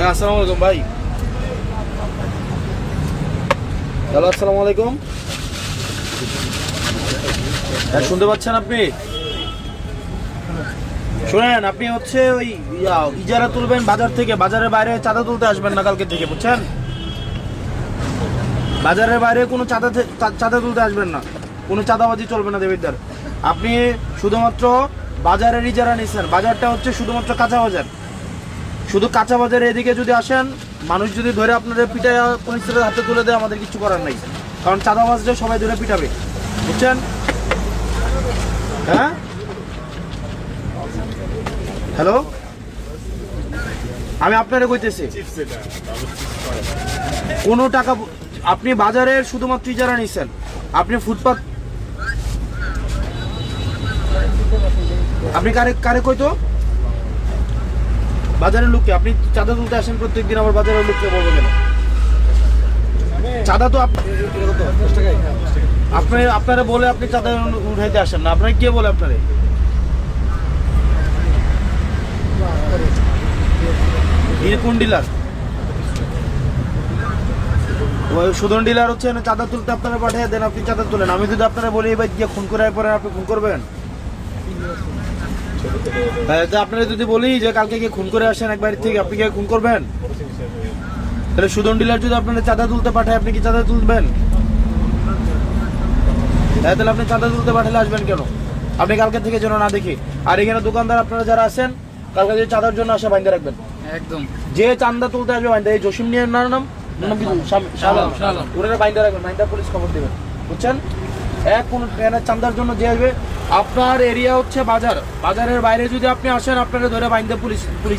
হ্যাঁ, আসসালামু আলাইকুম ভাই। হ্যালো, আসসালামু আলাইকুম। হ্যাঁ, শুনতে পাচ্ছেন আপনি? শুনেন, আপনি হচ্ছে ওই ইজারা তুলবেন বাজার থেকে, বাজারের বাইরে চাঁদা তুলতে আসবেন না কালকে থেকে, বুঝছেন? বাজারের বাইরে কোনো চাঁদা তুলতে আসবেন না, কোনো চাঁদাবাজি চলবে না দেবিদ্দার। আপনি শুধুমাত্র বাজারের ইজারা নিচ্ছেন, বাজারটা হচ্ছে শুধুমাত্র কাঁচা বাজার। শুধু কাঁচা বাজারে এদিকে যদি আসেন, মানুষ যদি ধরে আপনাদের পিটায় পুলিশের হাতে তুলে দেয়, আমাদের কিছু করার নাই, কারণ চাঁদাবাজরা সবাই ধরে পিটাবে, বুঝছেন? হ্যাঁ, হ্যালো, আমি আপনারা কইতেছি কোনো টাকা, আপনি বাজারের শুধুমাত্র ইজারা নিচ্ছেন, আপনি ফুটপাত, আপনি কারে কারে কইতো বাজারের লোককে? আপনি চাঁদা তুলতে আসেন প্রত্যেকদিন, আমার বাজারের লোককে বলবো কেন? চাঁদা তো আপনারা বলে আপনি চাঁদা উঠাইতে আসেন না, আপনারা কে বলে আপনারে? কোন ডিলার? ওই সুদন ডিলার হচ্ছে চাঁদা তুলতে আপনারা পাঠিয়ে দেন, আপনি চাঁদা তুলেন। আমি যদি আপনারা বলি এবার গিয়ে খুন করে পরে আপনি খুন করবেন? আপনারা যদি বলি যে কালকে গিয়ে খুন করে আসেন এক বাড়ি থেকে, আপনি গিয়ে খুন করবেন? তাহলে সুদন ডিলার যদি আপনারা চাঁদা তুলতে পাঠায়, আপনি কি চাঁদা তুলবেন? তাহলে আপনি চাঁদা তুলতে পাঠালে আসবেন কেন? আপনি কালকে থেকে যেন না দেখি। আর এখানে দোকানদার আপনারা যারা আছেন, কালকে যে চাঁদার জন্য আসে বাইন্দা রাখবেন একদম। যে চাঁদা তুলতে আসবে বাইন্দা, এই জসিম নিয়ে নাম ওরা বাইন্দা রাখবেন, বাইন্দা পুলিশ খবর দেবেন, বুঝছেন? কোন চাঁদার জন্য যে আসবে, আপনার এরিয়া হচ্ছে বাজার, বাজারের বাইরে যদি আপনি আসেন, আপনারা ধরে বাইন্দা পুলিশ